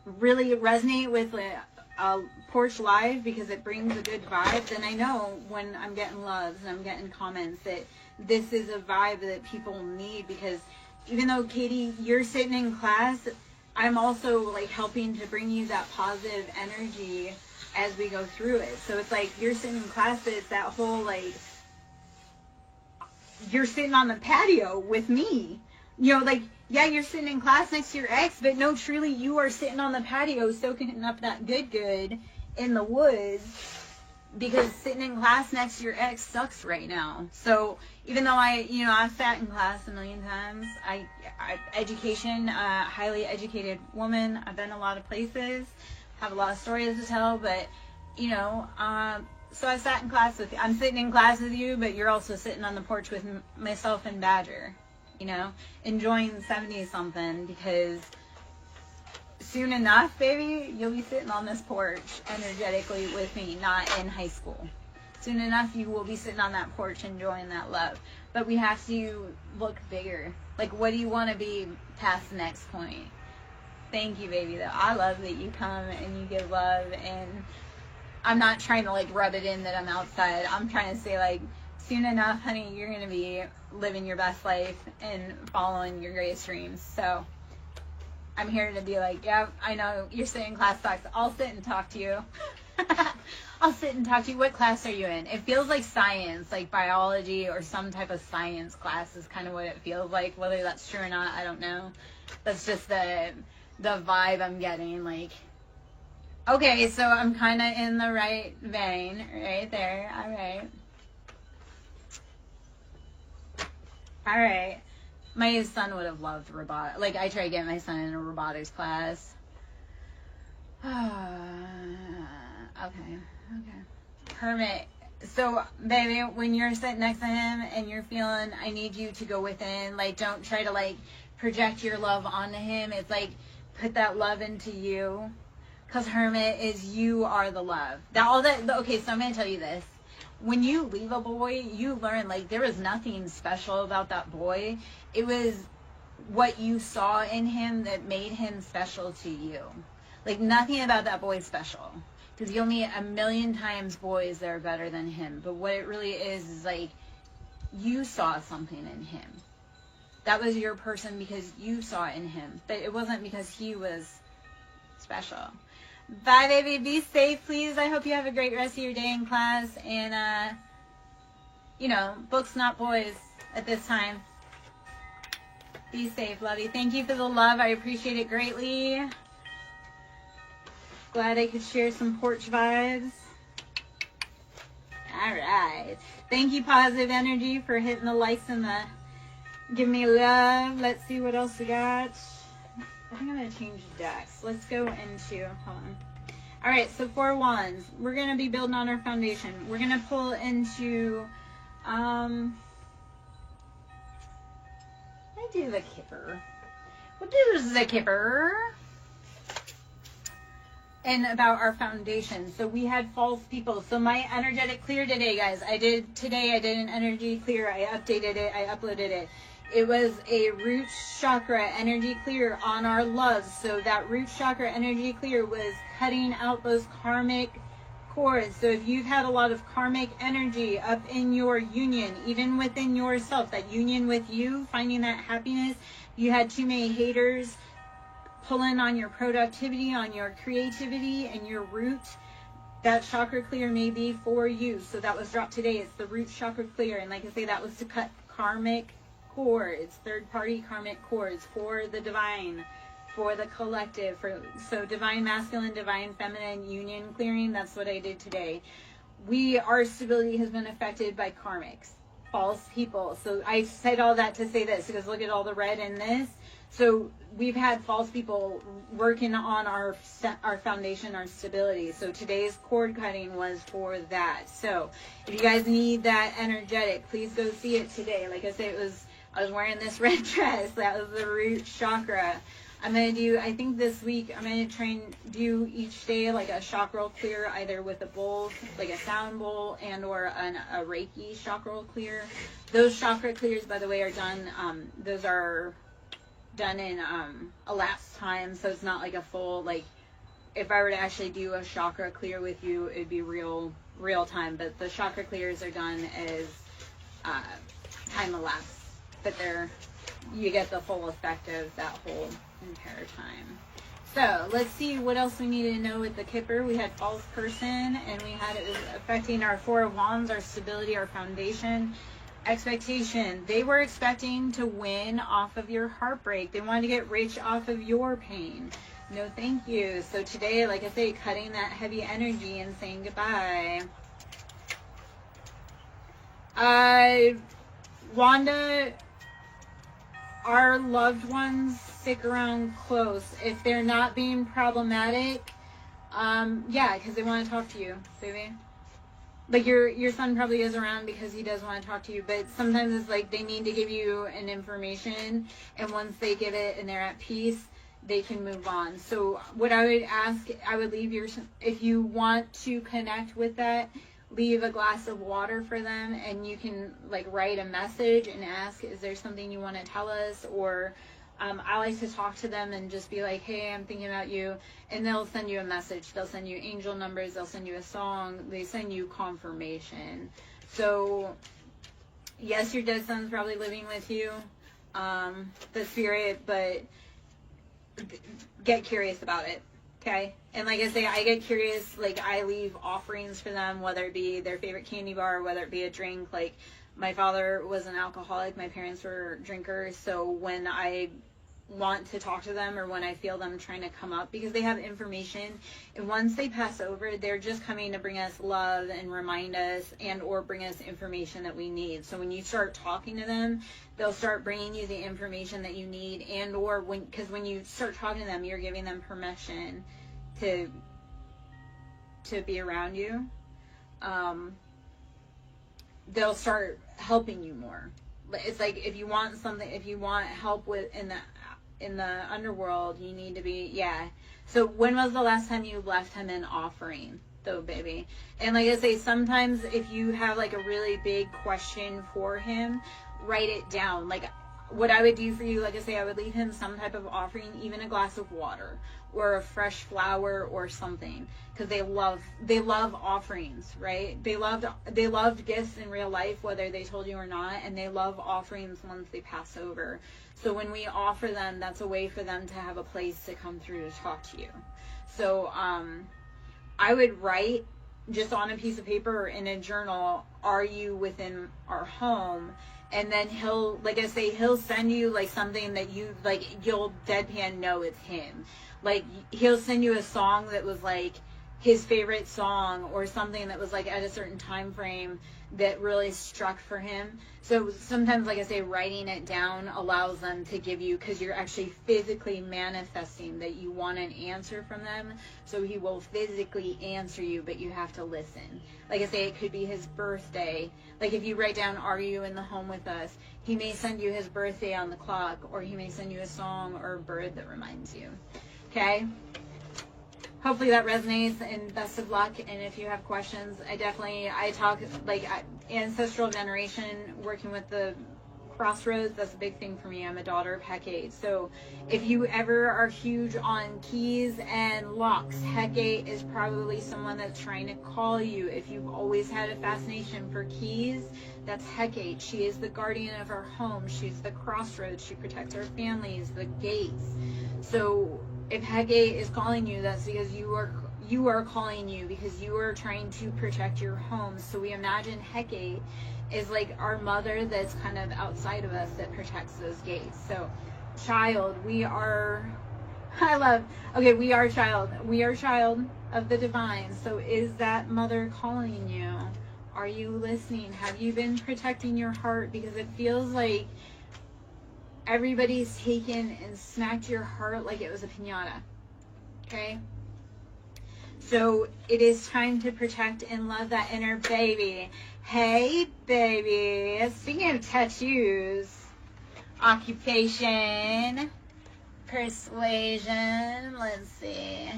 really resonate with a porch live because it brings a good vibe, then I know when I'm getting loves and I'm getting comments that this is a vibe that people need. Because even though, Katie, you're sitting in class, I'm also like helping to bring you that positive energy as we go through it. So it's like you're sitting in class, but it's that whole like you're sitting on the patio with me. You know, like, yeah, you're sitting in class next to your ex, but no, truly, you are sitting on the patio soaking up that good in the woods, because sitting in class next to your ex sucks right now. So even though I've sat in class a million times, education, highly educated woman, I've been a lot of places, have a lot of stories to tell, but, so I sat in class with you. I'm sitting in class with you, but you're also sitting on the porch with myself and Badger. Enjoying 70-something, because soon enough, baby, you'll be sitting on this porch energetically with me, not in high school. Soon enough, you will be sitting on that porch enjoying that love. But we have to look bigger. Like, what do you want to be past the next point? Thank you, baby, though. I love that you come and you give love, and I'm not trying to, like, rub it in that I'm outside. I'm trying to say, like, soon enough, honey, you're going to be living your best life and following your greatest dreams. So I'm here to be like, yeah, I know you're sitting in class talks. I'll sit and talk to you. I'll sit and talk to you. What class are you in? It feels like science, like biology or some type of science class is kind of what it feels like. Whether that's true or not, I don't know. That's just the vibe I'm getting. Like, okay, so I'm kind of in the right vein right there. All right. All right. My son would have loved robotics. Like, I tried to get my son in a robotics class. Okay. Hermit. So, baby, when you're sitting next to him and you're feeling, I need you to go within, like, don't try to, like, project your love onto him. It's like, put that love into you. Because Hermit is, you are the love. Okay, so I'm going to tell you this. When you leave a boy, you learn, like, there was nothing special about that boy. It was what you saw in him that made him special to you. Like, nothing about that boy is special. Because you'll meet a million times boys that are better than him. But what it really is like, you saw something in him. That was your person because you saw it in him. But it wasn't because he was special. Bye, baby. Be safe, please. I hope you have a great rest of your day in class. And, books, not boys at this time. Be safe, lovey. Thank you for the love. I appreciate it greatly. Glad I could share some porch vibes. All right. Thank you, Positive Energy, for hitting the likes and the give me love. Let's see what else we got. I think I'm going to change decks. Let's go into, hold on. All right, so 4 wands. We're going to be building on our foundation. We're going to pull into, I do the Kipper. What is the Kipper? And about our foundation. So we had false people. So my energetic clear today, guys. I did an energy clear. I updated it. I uploaded it. It was a root chakra energy clear on our loves. So that root chakra energy clear was cutting out those karmic cords. So if you've had a lot of karmic energy up in your union, even within yourself, that union with you, finding that happiness, you had too many haters pulling on your productivity, on your creativity, and your root, that chakra clear may be for you. So that was dropped today. It's the root chakra clear. And like I say, that was to cut karmic cords, third-party karmic cords for the divine, for the collective. So divine masculine, divine feminine union clearing. That's what I did today. Our stability has been affected by karmics, false people. So I said all that to say this, because look at all the red in this. So we've had false people working on our foundation, our stability. So today's cord cutting was for that. So if you guys need that energetic, please go see it today. Like I said, I was wearing this red dress. That was the root chakra. I'm going to do, I think this week, I'm going to try and do each day like a chakra clear, either with a bowl, like a sound bowl, and or a Reiki chakra clear. Those chakra clears, by the way, are done, those are done in elapsed time, so it's not like a full, like, if I were to actually do a chakra clear with you, it'd be real time, but the chakra clears are done as time elapsed, but you get the full effect of that whole entire time. So let's see what else we needed to know with the Kipper. We had false person, and we had it was affecting our Four of Wands, our stability, our foundation, expectation. They were expecting to win off of your heartbreak. They wanted to get rich off of your pain. No thank you. So today, like I say, cutting that heavy energy and saying goodbye. Wanda, our loved ones stick around close. If they're not being problematic, yeah, because they want to talk to you, baby. Like your son probably is around because he does want to talk to you, but sometimes it's like they need to give you an information, and once they give it and they're at peace, they can move on. So what I would ask, I would leave if you want to connect with that, leave a glass of water for them, and you can like write a message and ask, is there something you want to tell us? Or I like to talk to them and just be like, hey, I'm thinking about you, and they'll send you a message. They'll send you angel numbers, they'll send you a song, they send you confirmation. So yes, your dead son's probably living with you, the spirit, but get curious about it. Okay, and like I say, I get curious, like I leave offerings for them, whether it be their favorite candy bar, whether it be a drink. Like my father was an alcoholic, my parents were drinkers, so when I want to talk to them or when I feel them trying to come up, because they have information, and once they pass over, they're just coming to bring us love and remind us and or bring us information that we need. So when you start talking to them, they'll start bringing you the information that you need, and or because when you start talking to them, you're giving them permission to be around you. They'll start helping you more. It's like if you want something, if you want help with in the underworld, you need to be, yeah. So when was the last time you left him an offering, though, baby? And like I say, sometimes if you have like a really big question for him, write it down. Like what I would do for you, like I say, I would leave him some type of offering, even a glass of water or a fresh flower or something, because they love offerings, right? They loved gifts in real life, whether they told you or not, and they love offerings once they pass over. So when we offer them, that's a way for them to have a place to come through to talk to you. So I would write just on a piece of paper or in a journal, are you within our home? And then he'll, like I say, he'll send you like something that you like, you'll deadpan know it's him. Like he'll send you a song that was like his favorite song, or something that was like at a certain time frame that really struck for him. So sometimes, like I say, writing it down allows them to give you, because you're actually physically manifesting that you want an answer from them. So he will physically answer you, but you have to listen. Like I say, it could be his birthday. Like if you write down, are you in the home with us? He may send you his birthday on the clock, or he may send you a song or a bird that reminds you. Okay? Hopefully that resonates, and best of luck. And if you have questions, I talk like ancestral generation, working with the crossroads. That's a big thing for me. I'm a daughter of Hecate. So if you ever are huge on keys and locks, Hecate is probably someone that's trying to call you. If you've always had a fascination for keys, that's Hecate. She is the guardian of our home. She's the crossroads. She protects our families, the gates. So if Hecate is calling you, that's because you are calling you, because you are trying to protect your home. So we imagine Hecate is like our mother that's kind of outside of us that protects those gates. So child, we are child. We are child of the divine. So is that mother calling you? Are you listening? Have you been protecting your heart? Because it feels like everybody's taken and smacked your heart like it was a piñata. Okay? So it is time to protect and love that inner baby. Hey, baby. Speaking of tattoos, occupation. Persuasion. Let's see.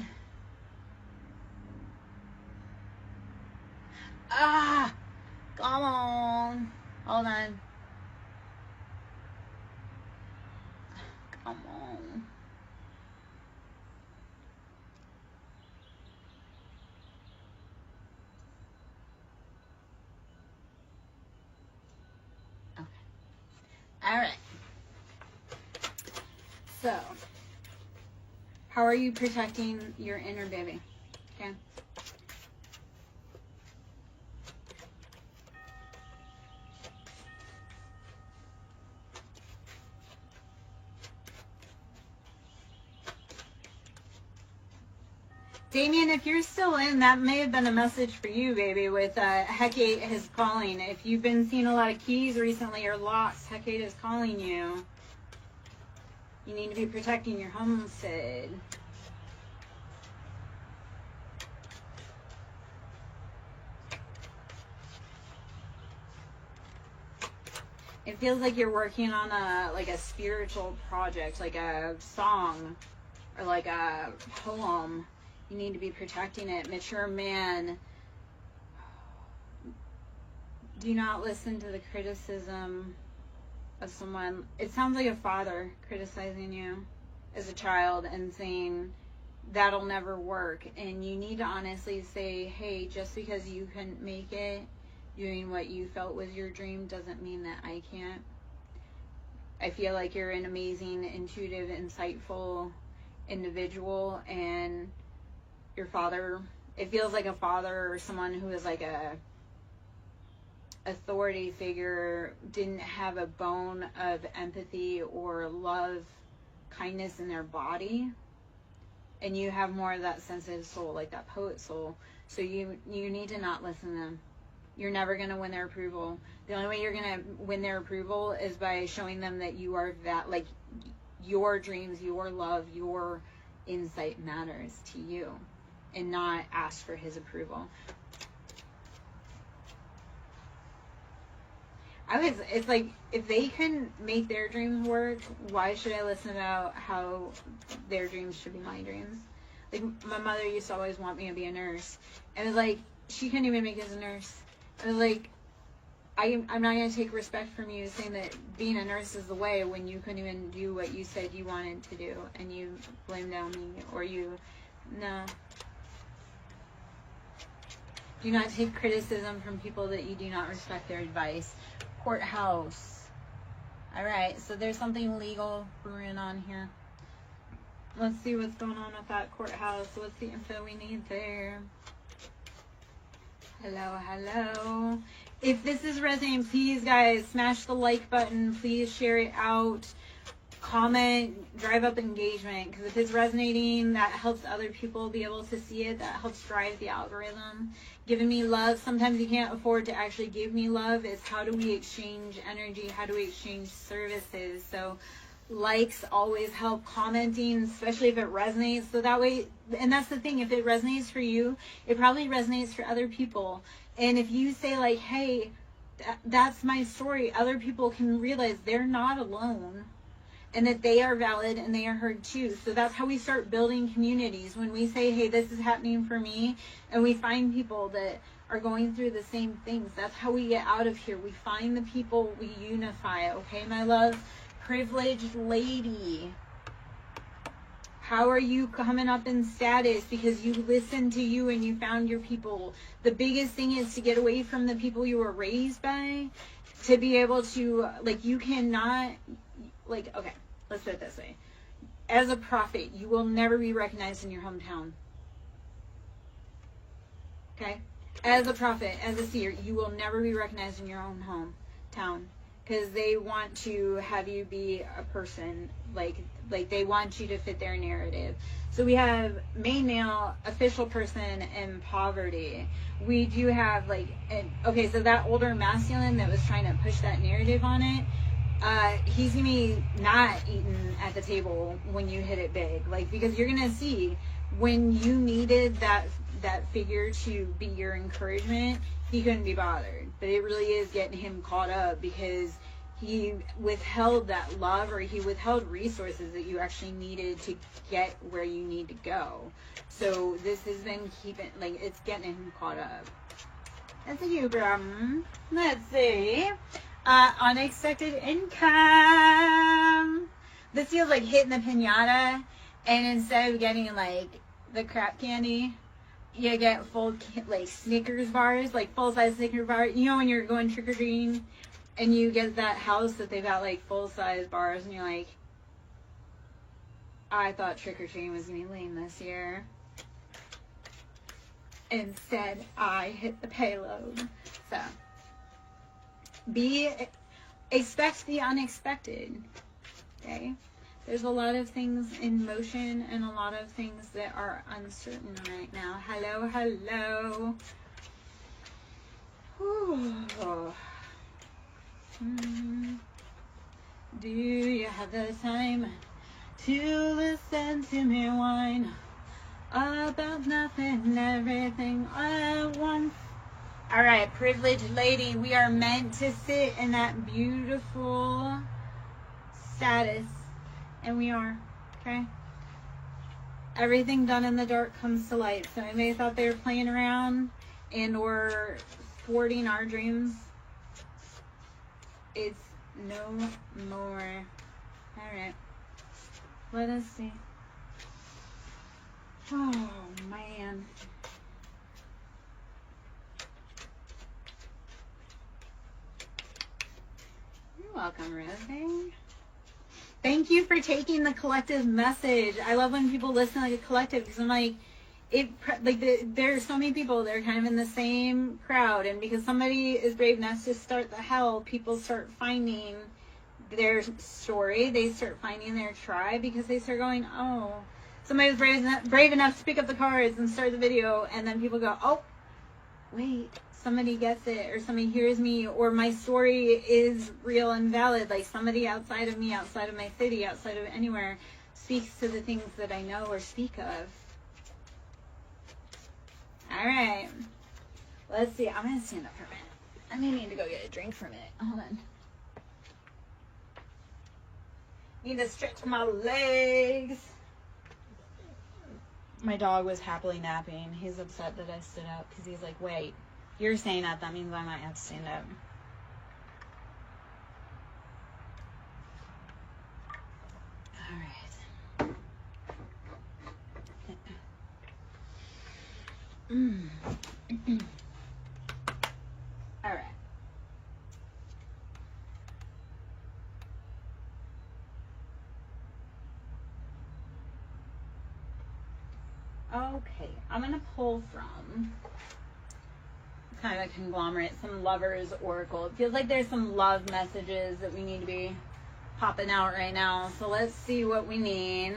Ah! Come on. Hold on. Come on. Okay. All right. So, how are you protecting your inner baby? Okay. Damien, if you're still in, that may have been a message for you, baby, with Hecate is calling. If you've been seeing a lot of keys recently or locks, Hecate is calling you. You need to be protecting your homestead. It feels like you're working on a spiritual project, like a song or like a poem. You need to be protecting it. Mature man, do not listen to the criticism of someone. It sounds like a father criticizing you as a child and saying that'll never work. And you need to honestly say, hey, just because you couldn't make it doing what you felt was your dream doesn't mean that I can't. I feel like you're an amazing, intuitive, insightful individual, and your father, it feels like a father or someone who is like a authority figure didn't have a bone of empathy or love, kindness in their body, and you have more of that sensitive soul, like that poet soul. So you need to not listen to them. You're never going to win their approval. The only way you're going to win their approval is by showing them that you are that, like, your dreams, your love, your insight matters to you, and not ask for his approval. It's like, if they can make their dreams work, why should I listen about how their dreams should be my dreams? Like, my mother used to always want me to be a nurse. And it's like, she couldn't even make it as a nurse. I was like, I'm not going to take respect from you saying that being a nurse is the way when you couldn't even do what you said you wanted to do, and you blamed on me, or no. Do not take criticism from people that you do not respect their advice. Courthouse. All right, so there's something legal brewing on here. Let's see what's going on with that courthouse. What's the info we need there? Hello. If this is resonating, please, guys, smash the like button. Please share it out. Comment, drive up engagement, because if it's resonating, that helps other people be able to see it. That helps drive the algorithm. Giving me love. Sometimes you can't afford to actually give me love. It's how do we exchange energy? How do we exchange services? So likes always help. Commenting, especially if it resonates. So that way, and that's the thing, if it resonates for you, it probably resonates for other people. And if you say like, hey, that's my story, other people can realize they're not alone, and that they are valid and they are heard too. So that's how we start building communities. When we say, hey, this is happening for me, and we find people that are going through the same things, that's how we get out of here. We find the people, we unify. Okay, my love? Privileged lady. How are you coming up in status? Because you listened to you and you found your people. The biggest thing is to get away from the people you were raised by, to be able to, like, you cannot, like, okay, let's put it this way. As a prophet, you will never be recognized in your hometown. Okay? As a prophet, as a seer, you will never be recognized in your own hometown. Because they want to have you be a person, like they want you to fit their narrative. So we have main male, official person, and poverty. We do have okay, so that older masculine that was trying to push that narrative on it, he's gonna be not eating at the table when you hit it big, because you're gonna see when you needed that figure to be your encouragement, he couldn't be bothered. But it really is getting him caught up, because he withheld that love, or he withheld resources that you actually needed to get where you need to go. So this has been keeping, like, it's getting him caught up. That's a huge problem. Let's see. Unexpected income. This feels like hitting the pinata, and instead of getting like the crap candy, you get full like Snickers bars, like full size Snickers bars. You know when you're going trick or treating, and you get that house that they've got like full size bars, and you're like, I thought trick or treating was gonna be lame this year. Instead, I hit the payload. So, expect the unexpected. Okay? There's a lot of things in motion and a lot of things that are uncertain right now. Hello, hello. Whew. Do you have the time to listen to me whine about nothing and everything at once? All right, privileged lady, we are meant to sit in that beautiful status, and we are, okay? Everything done in the dark comes to light. So anybody thought they were playing around and or thwarting our dreams, it's no more. All right, let us see. Oh, man. You're welcome, Rosie. Thank you for taking the collective message. I love when people listen like a collective, because I'm like, there are so many people that are kind of in the same crowd, and because somebody is brave enough to start the hell, people start finding their story. They start finding their tribe, because they start going, oh, somebody was brave enough to pick up the cards and start the video, and then people go, oh, wait, somebody gets it, or somebody hears me, or my story is real and valid. Like somebody outside of me, outside of my city, outside of anywhere, speaks to the things that I know or speak of. All right, let's see. I'm gonna stand up for a minute. I may need to go get a drink for a minute. Hold on. Need to stretch my legs. My dog was happily napping. He's upset that I stood up because he's like, wait, you're staying up. That means I might have to stand up. All right. All right. Okay, I'm going to pull from kind of a conglomerate, some Lovers Oracle. It feels like there's some love messages that we need to be popping out right now. So let's see what we need.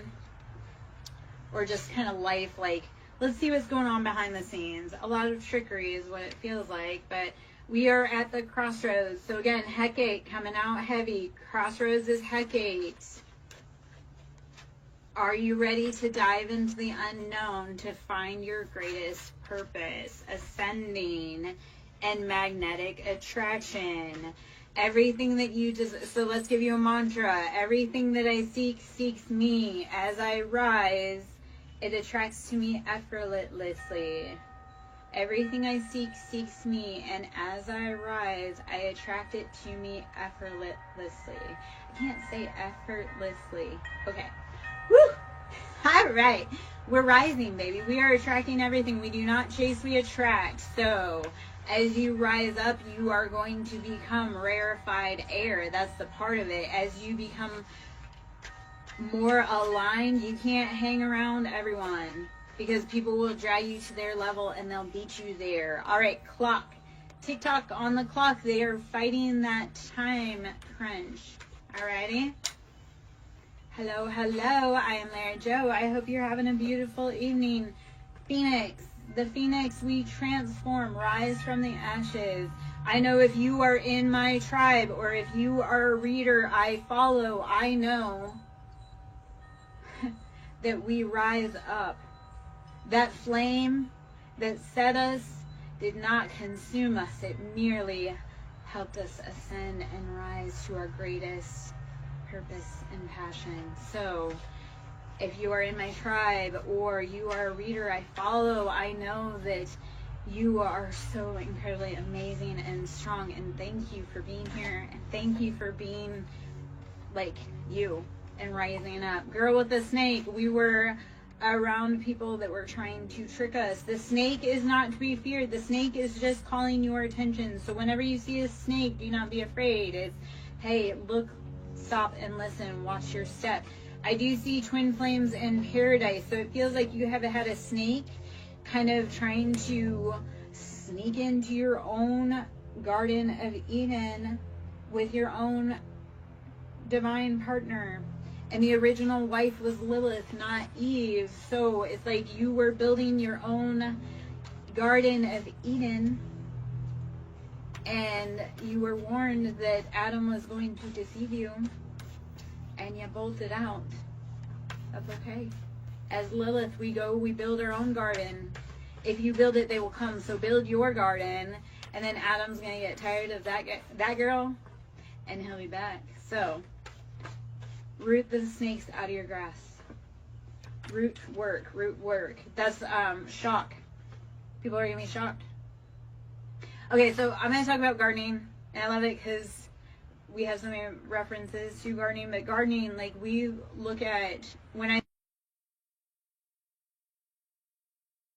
Or just kind of life, like, let's see what's going on behind the scenes. A lot of trickery is what it feels like, but we are at the crossroads. So again, Hecate coming out heavy. Crossroads is Hecate. Are you ready to dive into the unknown to find your greatest purpose? Ascending and magnetic attraction. Everything that you just, so let's give you a mantra. Everything that I seek seeks me. As I rise, it attracts to me effortlessly. Everything I seek seeks me, and as I rise, I attract it to me effortlessly. I can't say effortlessly. Okay. Woo! All right. We're rising, baby. We are attracting everything. We do not chase, we attract. So, as you rise up, you are going to become rarefied air. That's the part of it. As you become more aligned, you can't hang around everyone, because people will drag you to their level and they'll beat you there. All right, clock. TikTok on the clock. They are fighting that time crunch. All righty. Hello, hello. I am Larry Joe. I hope you're having a beautiful evening. Phoenix. The Phoenix, we transform, rise from the ashes. I know if you are in my tribe, or if you are a reader I follow, I know that we rise up. That flame that set us did not consume us. It merely helped us ascend and rise to our greatest purpose and passion. So if you are in my tribe or you are a reader I follow, I know that you are so incredibly amazing and strong, and thank you for being here, and thank you for being like you and rising up. Girl with the snake, we were around people that were trying to trick us. The snake is not to be feared. The snake is just calling your attention. So whenever you see a snake, do not be afraid. It's, hey, look, stop and listen, watch your step. I do see twin flames in paradise, so it feels like you have had a snake kind of trying to sneak into your own Garden of Eden with your own divine partner. And the original wife was Lilith, not Eve. So it's like you were building your own Garden of Eden, and you were warned that Adam was going to deceive you, and you bolted out. That's okay. As Lilith, we build our own garden. If you build it, they will come. So build your garden, and then Adam's gonna get tired of that girl, and he'll be back. So root the snakes out of your grass. Root work. That's shock. People are gonna be shocked. Okay, so I'm gonna talk about gardening, and I love it because we have so many references to gardening. But gardening, like, we look at, when I